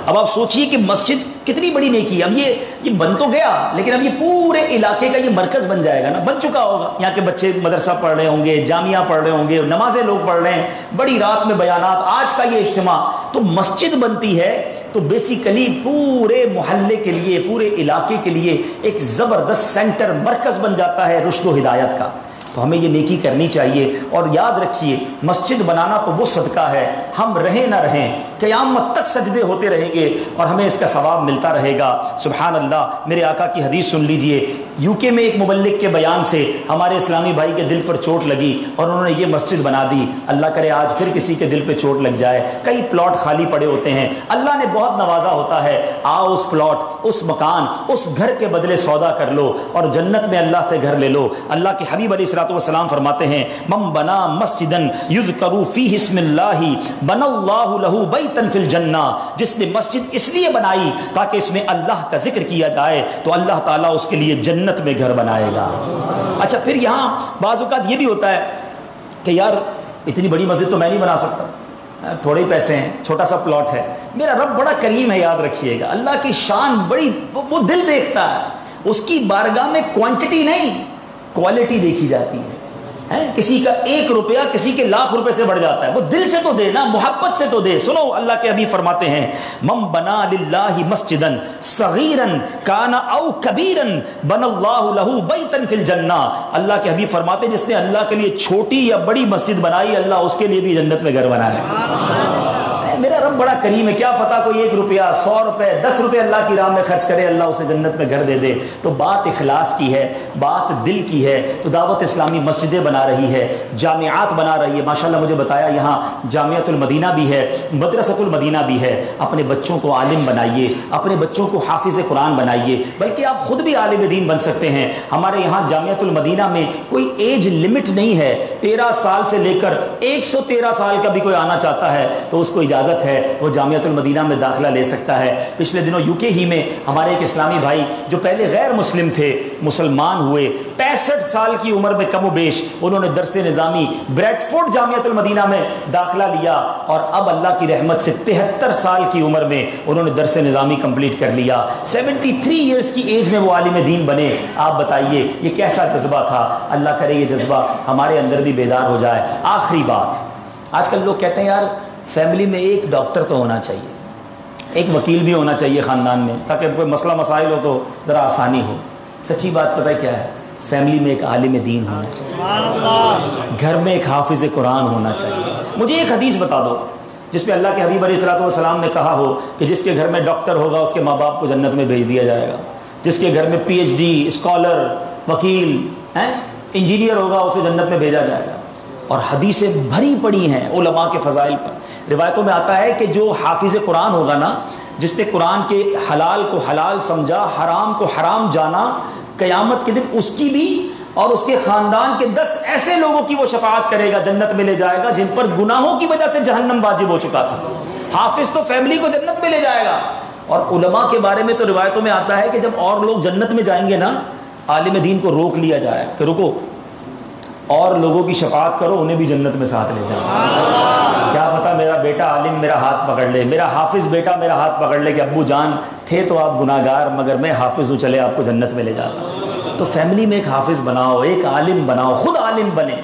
اب آپ سوچئے کہ مسجد کتنی بڑی نیکی ہے. اب یہ بن تو گیا, لیکن اب یہ پورے علاقے کا یہ مرکز بن جائے گا نا, بن چکا ہوگا. یہاں کے بچے مدرسہ پڑھ رہے ہوں گے, جامعہ پڑھ رہے ہوں گے, نمازیں لوگ پڑھ رہے ہیں, بڑی رات میں بیانات, آج کا یہ اجتماع. تو مسجد بنتی ہے تو بیسیکلی پورے محلے کے لیے, پورے علاقے کے لیے ایک زبردست سینٹر, مرکز بن جاتا ہے رشد و ہدایت کا. تو ہمیں یہ نیکی کرنی چاہیے. اور یاد رکھیے مسجد بنانا تو وہ صدقہ ہے, ہم رہیں نہ رہیں قیامت تک سجدے ہوتے رہیں گے اور ہمیں اس کا ثواب ملتا رہے گا. سبحان اللہ. میرے آقا کی حدیث سن لیجئے. یو کے میں ایک مبلغ کے بیان سے ہمارے اسلامی بھائی کے دل پر چوٹ لگی اور انہوں نے یہ مسجد بنا دی. اللہ کرے آج پھر کسی کے دل پہ چوٹ لگ جائے. کئی پلاٹ خالی پڑے ہوتے ہیں, اللہ نے بہت نوازا ہوتا ہے. آؤ اس پلاٹ, اس مکان, اس گھر کے بدلے سودا کر لو اور جنت میں اللہ سے گھر لے لو. اللہ کے حبیب علیہ الصلوۃ والسلام فرماتے ہیں من بنا مسجدا یذکر فیہ اسم اللہ بنا اللہ لہ بیتا فی الجنہ. جس نے مسجد اس لیے بنائی تاکہ اس میں اللہ کا ذکر کیا جائے تو اللہ تعالیٰ اس کے لیے جنت میں گھر بنائے گا. اچھا پھر یہاں بعض اوقات یہ بھی ہوتا ہے کہ یار اتنی بڑی مسجد تو میں نہیں بنا سکتا, تھوڑے ہی پیسے ہیں, چھوٹا سا پلاٹ ہے. میرا رب بڑا کریم ہے, یاد رکھیے گا. اللہ کی شان بڑی, وہ دل دیکھتا ہے. اس کی بارگاہ میں کوانٹٹی نہیں کوالٹی دیکھی جاتی ہے. کسی کا 1 روپیہ کسی کے لاکھ روپے سے بڑھ جاتا ہے. وہ دل سے تو دے نا, محبت سے تو دے. سنو اللہ کے حبیب فرماتے ہیں من بنا للہ مسجدا صغیرا کان او کبیرا بنا اللہ لہ بیتا فی الجنہ. اللہ کے حبیب فرماتے ہیں جس نے اللہ کے لیے چھوٹی یا بڑی مسجد بنائی, اللہ اس کے لیے بھی جنت میں گھر بنایا. میرا رب بڑا کریم ہے. کیا پتا کوئی 1 روپیہ 100 روپے 10 روپے اللہ کی راہ میں خرچ کرے, اللہ اسے جنت میں گھر دے دے. تو بات اخلاص کی ہے, بات دل کی ہے. تو دعوت اسلامی مسجدیں بنا رہی ہے, جامعات بنا رہی ہے. ماشاءاللہ مجھے بتایا یہاں جامعۃ المدینہ بھی ہے, مدرسۃ المدینہ بھی ہے. اپنے بچوں کو عالم بنائیے, اپنے بچوں کو حافظ قرآن بنائیے, بلکہ آپ خود بھی عالم دین بن سکتے ہیں. ہمارے یہاں جامعۃ المدینہ میں کوئی ایج لمٹ نہیں ہے. 13 سال سے لے کر 113 سال کا بھی کوئی آنا چاہتا ہے تو اس کو اجازت ہے, وہ جامعۃ المدینہ میں داخلہ لے سکتا ہے. پچھلے دنوں یو کے ہی میں ہمارے ایک اسلامی بھائی جو پہلے غیر مسلم تھے مسلمان ہوئے. 65 سال کی عمر میں کم و بیش انہوں نے درس نظامی بریڈ فورڈ جامعۃ المدینہ میں داخلہ لیا اور اب اللہ کی رحمت سے 73 سال کی عمر میں انہوں نے درس نظامی کمپلیٹ کر لیا. 73 ایئرس کی ایج میں وہ عالم دین بنے. آپ بتائیے یہ کیسا جذبہ تھا. اللہ کرے یہ جذبہ ہمارے اندر بھی بیدار ہو جائے. آخری بات, آج کل لوگ کہتے ہیں یار فیملی میں ایک ڈاکٹر تو ہونا چاہیے, ایک وکیل بھی ہونا چاہیے خاندان میں, تاکہ کوئی مسئلہ مسائل ہو تو ذرا آسانی ہو. سچی بات پتہ ہے کیا ہے, فیملی میں ایک عالم دین ہونا چاہیے, گھر میں ایک حافظ قرآن ہونا چاہیے. مجھے ایک حدیث بتا دو جس پہ اللہ کے حبیب علیہ الصلوۃ والسلام نے کہا ہو کہ جس کے گھر میں ڈاکٹر ہوگا اس کے ماں باپ کو جنت میں بھیج دیا جائے گا, جس کے گھر میں PhD اسکالر وکیل انجینئر ہوگا اسے جنت میں بھیجا جائے گا. اور حدیثیں بھری پڑی ہیں علماء کے فضائل پر. روایتوں میں آتا ہے کہ جو حافظ قرآن ہوگا نا, جس نے قرآن کے حلال کو حلال سمجھا, حرام کو حرام جانا, قیامت کے دن اس کی بھی اور اس کے خاندان کے 10 ایسے لوگوں کی وہ شفاعت کرے گا, جنت میں لے جائے گا جن پر گناہوں کی وجہ سے جہنم واجب ہو چکا تھا. حافظ تو فیملی کو جنت میں لے جائے گا. اور علماء کے بارے میں تو روایتوں میں آتا ہے کہ جب اور لوگ جنت میں جائیں گے نا, عالم دین کو روک لیا جائے کہ رکو, اور لوگوں کی شفاعت کرو, انہیں بھی جنت میں ساتھ لے جاؤ. کیا پتا میرا بیٹا عالم میرا ہاتھ پکڑ لے, میرا حافظ بیٹا میرا ہاتھ پکڑ لے کہ ابو جان تھے تو آپ گناہگار مگر میں حافظ ہوں, چلے آپ کو جنت میں لے جاتا ہوں. تو فیملی میں ایک حافظ بناؤ, ایک عالم بناؤ, خود عالم بنے.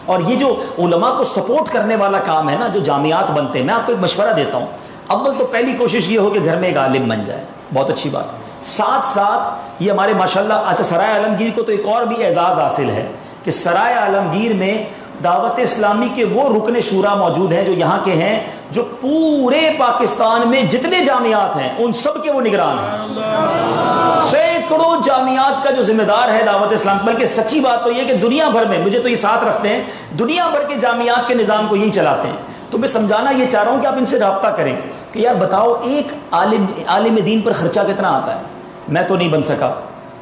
اور یہ جو علماء کو سپورٹ کرنے والا کام ہے نا, جو جامعات بنتے ہیں, میں آپ کو ایک مشورہ دیتا ہوں. اول تو پہلی کوشش یہ ہو کہ گھر میں ایک عالم بن جائے, بہت اچھی بات. ساتھ ساتھ یہ ہمارے ماشاءاللہ, اچھا سرائے عالمگیر کو تو ایک اور بھی اعزاز حاصل ہے کہ سرائے عالمگیر میں دعوت اسلامی کے وہ رکن شورا موجود ہیں جو یہاں کے ہیں, جو پورے پاکستان میں جتنے جامعات ہیں ان سب کے وہ نگران ہیں. سینکڑوں جامعات کا جو ذمہ دار ہے دعوت اسلام. بلکہ سچی بات تو یہ کہ دنیا بھر میں, مجھے تو یہ ساتھ رکھتے ہیں, دنیا بھر کے جامعات کے نظام کو یہی چلاتے ہیں. تو میں سمجھانا یہ چاہ رہا ہوں کہ آپ ان سے رابطہ کریں کہ یار بتاؤ ایک عالم دین پر خرچہ کتنا آتا ہے. میں تو نہیں بن سکا,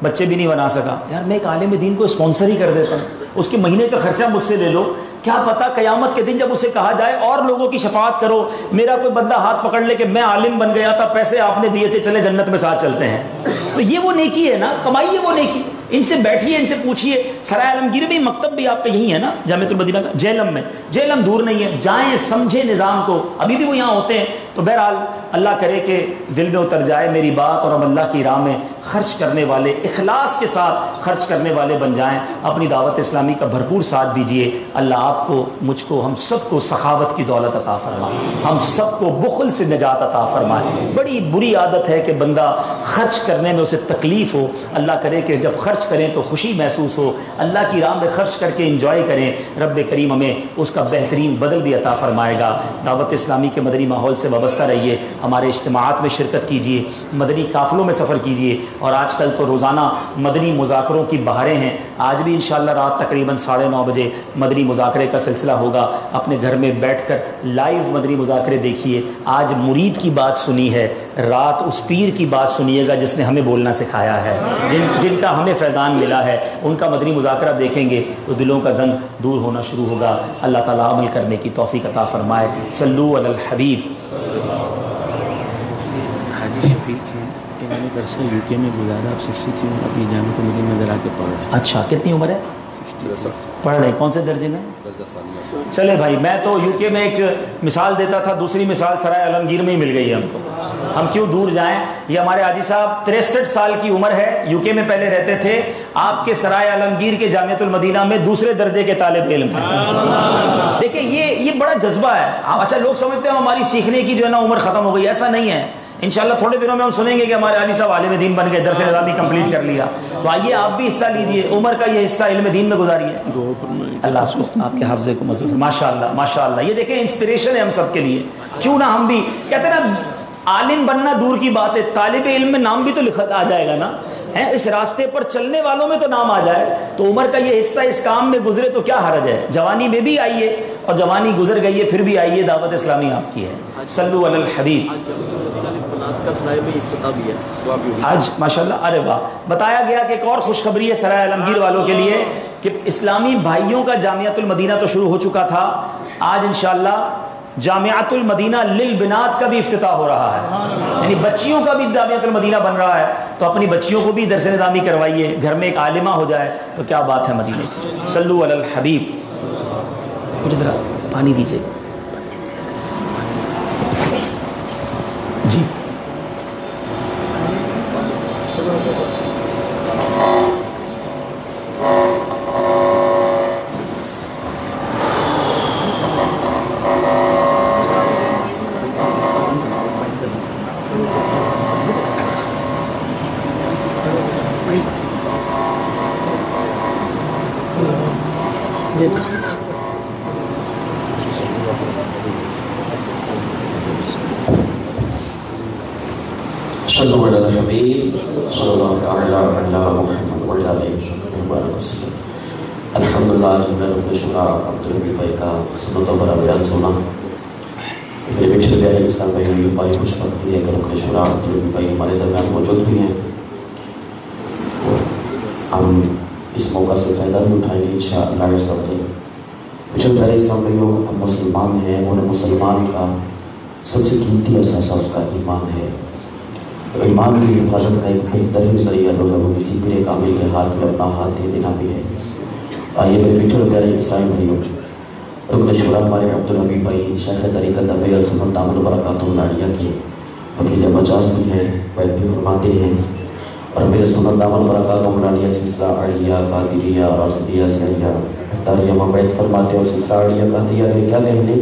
بچے بھی نہیں بنا سکا, یار میں ایک عالم دین کو اسپانسر ہی کر دیتا ہوں, اس کے مہینے کا خرچہ مجھ سے لے لو. کیا پتا قیامت کے دن جب اسے کہا جائے اور لوگوں کی شفاعت کرو, میرا کوئی بندہ ہاتھ پکڑ لے کہ میں عالم بن گیا تھا, پیسے آپ نے دیے تھے, چلے جنت میں ساتھ چلتے ہیں. تو یہ وہ نیکی ہے نا, کمائیے وہ نیکی. ان سے بیٹھیے, ان سے پوچھیے. سرائے عالمگیر میں مکتب بھی آپ کا یہی ہے نا, جامعۃ المدینہ کا, جہلم میں. جہلم دور نہیں ہے, جائیں سمجھے نظام کو, ابھی بھی وہ یہاں ہوتے ہیں. تو بہرحال اللہ کرے کہ دل میں اتر جائے میری بات اور ہم اللہ کی راہ میں خرچ کرنے والے, اخلاص کے ساتھ خرچ کرنے والے بن جائیں. اپنی دعوت اسلامی کا بھرپور ساتھ دیجیے. اللہ آپ کو, مجھ کو, ہم سب کو سخاوت کی دولت عطا فرمائے, ہم سب کو بخل سے نجات عطا فرمائے. بڑی بری عادت ہے کہ بندہ خرچ کرنے میں اسے تکلیف ہو. اللہ کرے کہ جب خرچ کریں تو خوشی محسوس ہو. اللہ کی راہ میں خرچ کر کے انجوائے کریں. رب کریم ہمیں اس کا بہترین بدل بھی عطا فرمائے گا. دعوت اسلامی کے مدنی ماحول سے وابستہ وابستہ رہیے، ہمارے اجتماعات میں شرکت کیجیے، مدنی قافلوں میں سفر کیجیے، اور آج کل تو روزانہ مدنی مذاکروں کی بہاریں ہیں۔ آج بھی انشاءاللہ رات تقریباً 9:30 بجے مدنی مذاکرے کا سلسلہ ہوگا، اپنے گھر میں بیٹھ کر لائیو مدنی مذاکرے دیکھیے۔ آج مرید کی بات سنی ہے، رات اس پیر کی بات سنیے گا جس نے ہمیں بولنا سکھایا ہے، جن کا ہمیں فیضان ملا ہے، ان کا مدنی مذاکرہ دیکھیں گے تو دلوں کا زنگ دور ہونا شروع ہوگا۔ اللہ تعالیٰ عمل کرنے کی توفیق عطا فرمائے۔ صلو علی الحبیب۔ حاجی شفیق ہیں، انہوں نے عرصہ یو کے میں گزارا، اب 60 تھی، اپنی جامعۃ المدینہ میں درا کے پڑھ رہے ہیں۔ اچھا، کتنی عمر ہے؟ پڑھ رہے ہیں، کون سے درجے میں؟ چلے بھائی، میں تو یو کے میں ایک مثال دیتا تھا، دوسری مثال سرائے عالمگیر میں ہی مل گئی ہے ہم کو، ہم کیوں دور جائیں۔ یہ ہمارے حاجی صاحب 63 سال کی عمر ہے، یو کے میں پہلے رہتے تھے، آپ کے سرائے عالمگیر کے جامعۃ المدینہ میں دوسرے درجے کے طالب علم ہیں۔ دیکھیں یہ بڑا جذبہ ہے۔ اچھا، لوگ سمجھتے ہیں ہماری سیکھنے کی جو ہے نا عمر ختم ہو گئی، ایسا نہیں ہے۔ انشاءاللہ تھوڑے دنوں میں ہم سنیں گے کہ ہمارے عالی صاحب عالم دین بن گئے، درس نظامی کمپلیٹ کر لیا۔ تو آئیے آپ بھی حصہ لیجئے، عمر کا یہ حصہ علم دین میں گزاریے۔ اللہ آپ کے حافظے کو مضبوط، ماشاءاللہ ماشاءاللہ۔ یہ دیکھیں انسپریشن ہے ہم سب کے لیے، کیوں نہ ہم بھی، کہتے ہیں نا عالم بننا دور کی بات ہے، طالب علم میں نام بھی تو لکھا آ جائے گا نا، اس راستے پر چلنے والوں میں تو نام آ جائے۔ تو عمر کا یہ حصہ اس کام میں گزرے تو کیا حرج ہے، جوانی میں بھی آئیے، اور جوانی گزر گئی ہے پھر بھی آئیے، دعوت اسلامی آپ کی ہے۔ صلو علی الحبیب۔ آج ماشاءاللہ، ارے واہ، بتایا گیا کہ ایک اور خوشخبری ہے سرائے عالمگیر والوں کے لیے کہ اسلامی بھائیوں کا جامعۃ المدینہ تو شروع ہو چکا تھا، آج انشاءاللہ جامعۃ المدینہ للبنات کا بھی افتتاح ہو رہا ہے، یعنی بچیوں کا بھی جامعۃ المدینہ بن رہا ہے۔ تو اپنی بچیوں کو بھی درس نظامی کروائیے، گھر میں ایک عالمہ ہو جائے تو کیا بات ہے مدینے کی۔ صلو علی الحبیب۔ مجھے ذرا پانی دیجیے جی۔ صلو علی الحبیب صلی اللہ تعالی علی محمد وعلی آلہ وسلم۔ الحمدللہ، آج ہم نے رب شکر عبدالرحیم بھائی کا سنت و برا بیان سنا۔ میرے میٹھے پیارے اسلام بھائی، یہ بڑی خوش بختی ہے کہ رب شکر عبدالرحیم بھائی ہمارے درمیان موجود بھی ہیں، ہم اس موقع سے فائدہ بھی اٹھائیں گے انشاءاللہ۔ میٹھے پیارے اسلام بھائیوں، ہم مسلمان ہیں اور مسلمان کا سب سے قیمتی اثاثہ اس کا ایمان ہے۔ تو ایمان کی حفاظت کا ایک بہترین ذریعہ جو ہے وہ کسی پیر کامل کے ہاتھ میں اپنا ہاتھ دے دینا بھی ہے۔ آئیے میرے میٹھے اور پیارے اسلامی بھائیوں، رکن شورا ہمارے عبدالحبیب بھائی شیخ طریقت امیر سنت دامن برکاتہ العالیہ کے وکیل مجاز بھی ہیں، بیت بھی فرماتے ہیں، اور امیر سنت دامن برکاتہ العالیہ سلسلہ عالیہ قادریہ راشدیہ سیاحیہ اختاریہ میں بیت فرماتے ہیں، اور سلسلہ عالیہ قادریہ کے کیا کہنے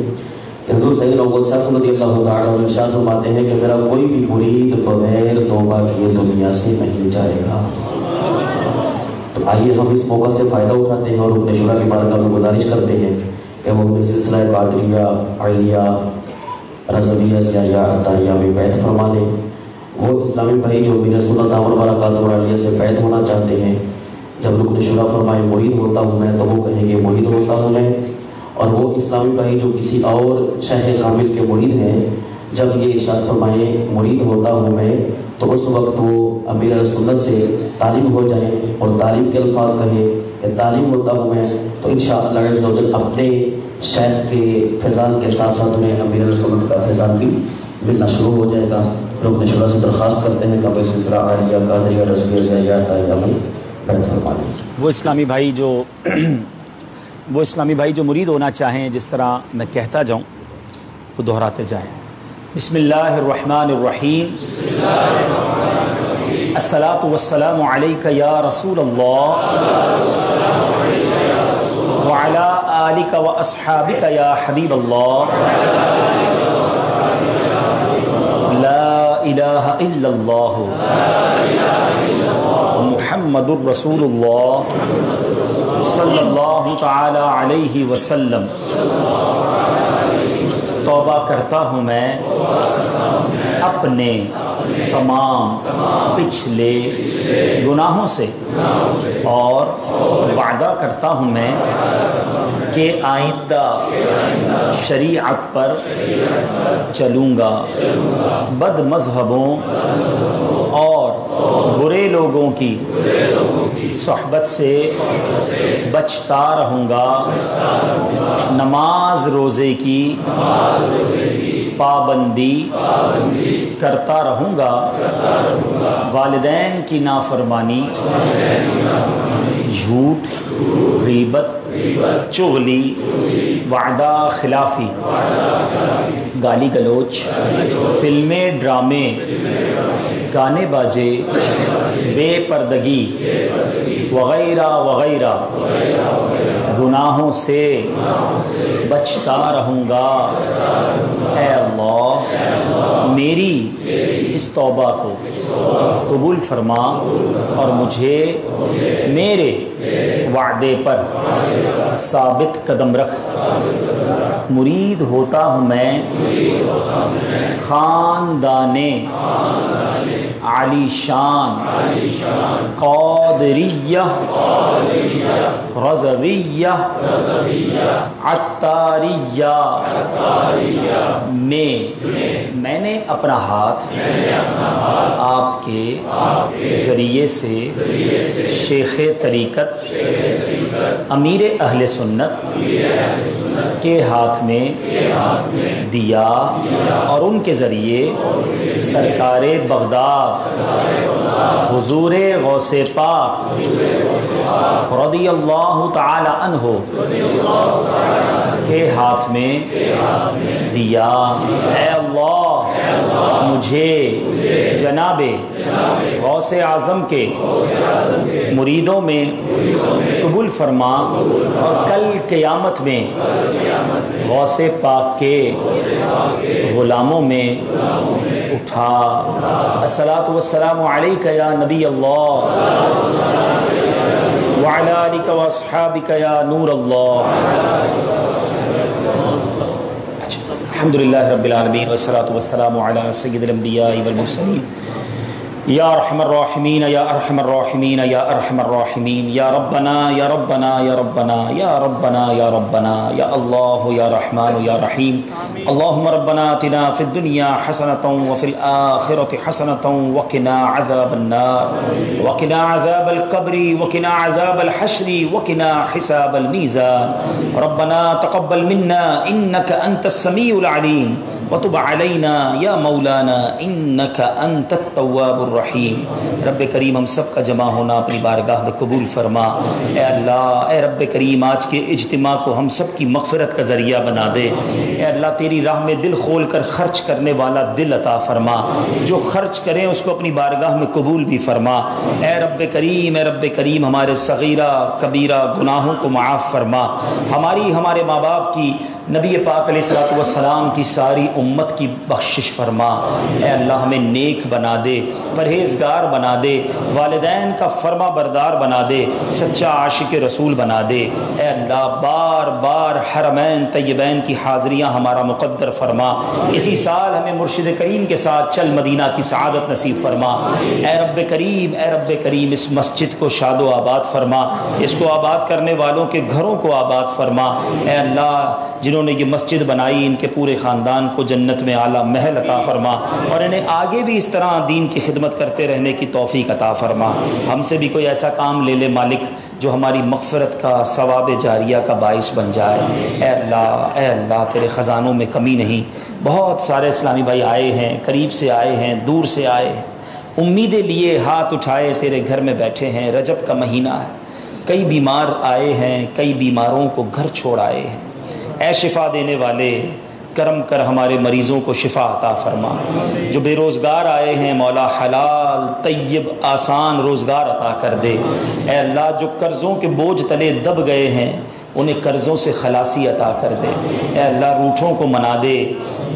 کہ حضور سیدنا ابو سعد رضی اللہ تعالیٰ عنہ ارشاد فرماتے ہیں کہ میرا کوئی بھی مرید بغیر توبہ کیے دنیا سے نہیں جائے گا۔ تو آئیے ہم اس موقع سے فائدہ اٹھاتے ہیں اور رکن شورا کی بارگاہ میں گزارش کرتے ہیں کہ وہ اپنے سلسلہ قادریہ عالیہ رضویہ سیاحیہ اختاریہ میں بیعت فرما لیں۔ وہ اسلامی بھائی جو امیر سنت دامن برکاتہ العالیہ سے بیعت ہونا چاہتے ہیں، جب رکن شورا فرمائے مرید ہوتا ہوں میں، تو وہ کہیں گے مرید ہوتا ہوں میں۔ اور وہ اسلامی بھائی جو کسی اور شیخ کامل کے مرید ہیں، جب یہ ارشاد فرمائیں مرید ہوتا ہوں میں، تو اس وقت وہ امیر سنت سے تعلیم ہو جائیں اور تعلیم کے الفاظ کہیں کہ تعلیم ہوتا ہوں میں، تو انشاءاللہ عز و جل اپنے شیخ کے فیضان کے ساتھ ساتھ انہیں امیر سنت کا فیضان بھی ملنا شروع ہو جائے گا۔ لوگ شورا سے درخواست کرتے ہیں کہ اپنے سلسلہ عالیہ قادریہ رضویہ سیاحیہ اختاریہ میں بیعت فرما لیں۔ وہ اسلامی بھائی جو مرید ہونا چاہیں، جس طرح میں کہتا جاؤں وہ دہراتے جائیں۔ بسم اللہ الرحمن الرحیم، الصلاۃ والسلام علیک یا رسول اللہ وعلی آلک و اصحابک یا حبیب اللہ، لا الہ الا اللہ محمد الرسول اللہ صلی اللہ تعالی علیہ وسلم۔ توبہ کرتا ہوں میں اپنے تمام پچھلے گناہوں سے، اور وعدہ کرتا ہوں میں کہ آئندہ شریعت پر چلوں گا، بد مذہبوں اور برے لوگوں کی صحبت سے بچتا رہوں گا، نماز روزے کی پابندی کرتا رہوں گا، والدین کی نافرمانی، جھوٹ، غیبت، چغلی، وعدہ خلافی، گالی گلوچ، فلمیں، ڈرامے، گانے باجے، بے پردگی وغیرہ وغیرہ گناہوں سے بچتا رہوں گا۔ اے اللہ میری اس توبہ کو قبول فرما اور مجھے میرے وعدے پر ثابت قدم رکھ۔ مرید ہوتا ہوں میں خاندان عالی شان قادریہ رضویہ عطاریہ میں نے اپنا ہاتھ آپ کے ذریعے سے شیخ طریقت امیر اہل سنت کے ہاتھ میں دیا، اور ان کے ذریعے سرکار بغداد حضور غوث پاک رضی اللہ تعالی عنہ کے ہاتھ میں دیا۔ اے اللہ مجھے جناب غوث اعظم کے مریدوں میں قبول فرما، اور کل قیامت میں غوث پاک کے غلاموں میں اٹھا۔ الصلاۃ والسلام علیک یا نبی اللہ وعلی آلک واصحابک یا نور اللہ۔ الحمدللہ رب العالمین والصلاۃ والسلام علی سید الانبیاء والمرسلین یا ارحم الراحمین یا ارحم الراحمین یا ارحم الراحمین، یا ربنا یا ربنا یا ربنا یا ربنا یا ربنا یا اللہ یا رحمان یا رحیم۔ اللہم ربنا آتنا فی الدنیا حسنۃ وفی الآخرۃ حسنۃ وقنا عذاب النار وقنا عذاب القبر وقنا عذاب الحشر وقنا حساب المیزان۔ ربنا تقبل منا انک انت السمیع العلیم وتب علینا یا مولانا انک انت التواب الرحیم۔ رب کریم ہم سب کا جمع ہونا اپنی بارگاہ میں قبول فرما۔ اے اللہ، اے رب کریم آج کے اجتماع کو ہم سب کی مغفرت کا ذریعہ بنا دے۔ اے اللہ تیری راہ میں دل کھول کر خرچ کرنے والا دل عطا فرما، جو خرچ کریں اس کو اپنی بارگاہ میں قبول بھی فرما۔ اے رب کریم، اے رب کریم ہمارے صغیرہ کبیرہ گناہوں کو معاف فرما، ہمارے ماں باپ کی، نبی پاک علیہ الصلوۃ والسلام کی ساری امت کی بخشش فرما۔ اے اللہ ہمیں نیک بنا دے، پرہیزگار بنا دے، والدین کا فرما بردار بنا دے، سچا عاشق رسول بنا دے۔ اے اللہ بار بار حرمین طیبین کی حاضریاں ہمارا مقدر فرما، اسی سال ہمیں مرشد کریم کے ساتھ چل مدینہ کی سعادت نصیب فرما۔ اے رب کریم اس مسجد کو شاد و آباد فرما، اس کو آباد کرنے والوں کے گھروں کو آباد فرما۔ اے اللہ جنہوں نے یہ مسجد بنائی ان کے پورے خاندان کو جنت میں اعلیٰ محل عطا فرما، اور انہیں آگے بھی اس طرح دین کی خدمت کرتے رہنے کی توفیق عطا فرما۔ ہم سے بھی کوئی ایسا کام لے لے مالک جو ہماری مغفرت کا، ثواب جاریہ کا باعث بن جائے۔ اے اللہ تیرے خزانوں میں کمی نہیں۔ بہت سارے اسلامی بھائی آئے ہیں، قریب سے آئے ہیں، دور سے آئے ہیں، امیدیں لیے ہاتھ اٹھائے تیرے گھر میں بیٹھے ہیں۔ رجب کا مہینہ ہے، کئی بیمار آئے ہیں، کئی بیماروں کو گھر چھوڑ آئے ہیں۔ اے شفا دینے والے کرم کر ہمارے مریضوں کو شفا عطا فرما۔ جو بے روزگار آئے ہیں مولا حلال طیب آسان روزگار عطا کر دے۔ اے اللہ جو قرضوں کے بوجھ تلے دب گئے ہیں انہیں قرضوں سے خلاصی عطا کر دے، اے اللہ روٹھوں کو منا دے،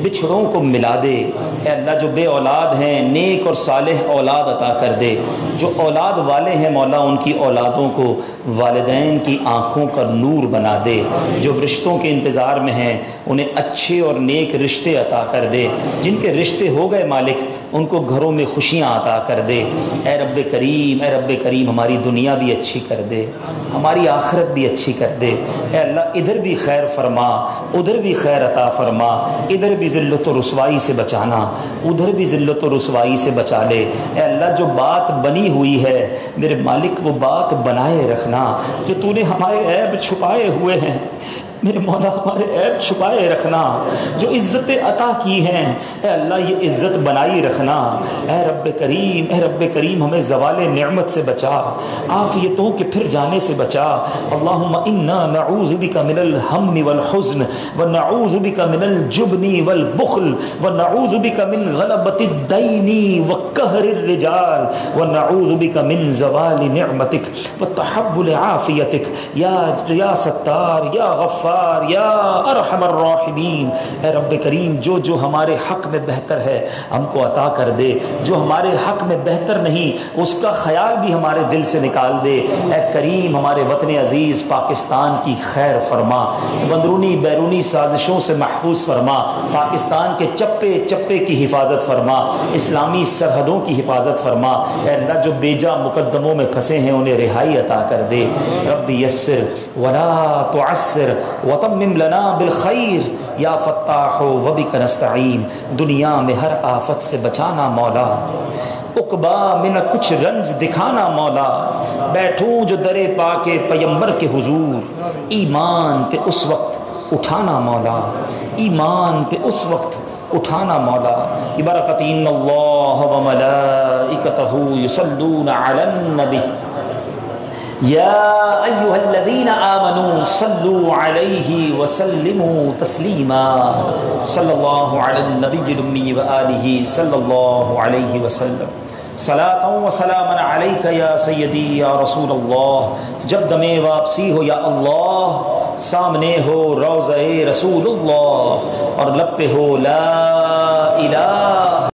بچھڑوں کو ملا دے، اے اللہ جو بے اولاد ہیں نیک اور صالح اولاد عطا کر دے، جو اولاد والے ہیں مولا ان کی اولادوں کو والدین کی آنکھوں کا نور بنا دے، جو رشتوں کے انتظار میں ہیں انہیں اچھے اور نیک رشتے عطا کر دے، جن کے رشتے ہو گئے مالک ان کو گھروں میں خوشیاں عطا کر دے، اے رب کریم، اے رب کریم ہماری دنیا بھی اچھی کر دے، ہماری آخرت بھی اچھی کر دے، اے اللہ ادھر بھی خیر فرما، ادھر بھی خیر عطا فرما، ادھر بھی ذلت و رسوائی سے بچانا، ادھر بھی ذلت و رسوائی سے بچا لے، اے اللہ جو بات بنی ہوئی ہے میرے مالک وہ بات بنائے رکھنا، جو تو نے ہمارے عیب چھپائے ہوئے ہیں میرے مولا ہمارے عیب چھپائے رکھنا، جو عزتیں عطا کی ہیں اے اللہ یہ عزت بنائی رکھنا، اے رب کریم ہمیں زوال نعمت سے بچا، عافیتوں کے پھر جانے سے بچا، اللہم انا نعوذ بک من الہم والحزن ونعوذ بک من الجبن والبخل ونعوذ بک من غلبۃ الدین وقہر الرجال ونعوذ بک من زوال نعمتک وتحول عافیتک یا ستار یا غفار یا ارحم الراحمین، اے رب کریم جو ہمارے حق میں بہتر ہے ہم کو عطا کر دے، جو ہمارے حق میں بہتر نہیں اس کا خیال بھی ہمارے دل سے نکال دے، اے کریم ہمارے وطن عزیز پاکستان کی خیر فرما، اندرونی بیرونی سازشوں سے محفوظ فرما، پاکستان کے چپے چپے کی حفاظت فرما، اسلامی سرحدوں کی حفاظت فرما، اے اللہ جو بیجا مقدموں میں پھنسے ہیں انہیں رہائی عطا کر دے، رب یسر ولا تعسر وتمم لنا بالخیر یا فتاح وبک نستعین، دنیا میں ہر آفت سے بچانا مولا، عقبا میں نہ کچھ رنج دکھانا مولا، بیٹھوں جو در پاک پیمبر کے حضور ایمان پہ اس وقت اٹھانا مولا، ایمان پہ اس وقت اٹھانا مولا، برکت ان اللہ وملائکتہ یصلون علی النبی یا ایھا الذین آمنوا صلوا علیہ وسلموا تسلیما، صلی اللہ علی النبی الامی وآلہ صلی اللہ علیہ وسلم، صلاۃ و سلام علیک یا سیدی یا رسول اللہ، جب دم واپسی ہو یا اللہ، سامنے ہو روضہ رسول اللہ اور لب پہ ہو لا الہ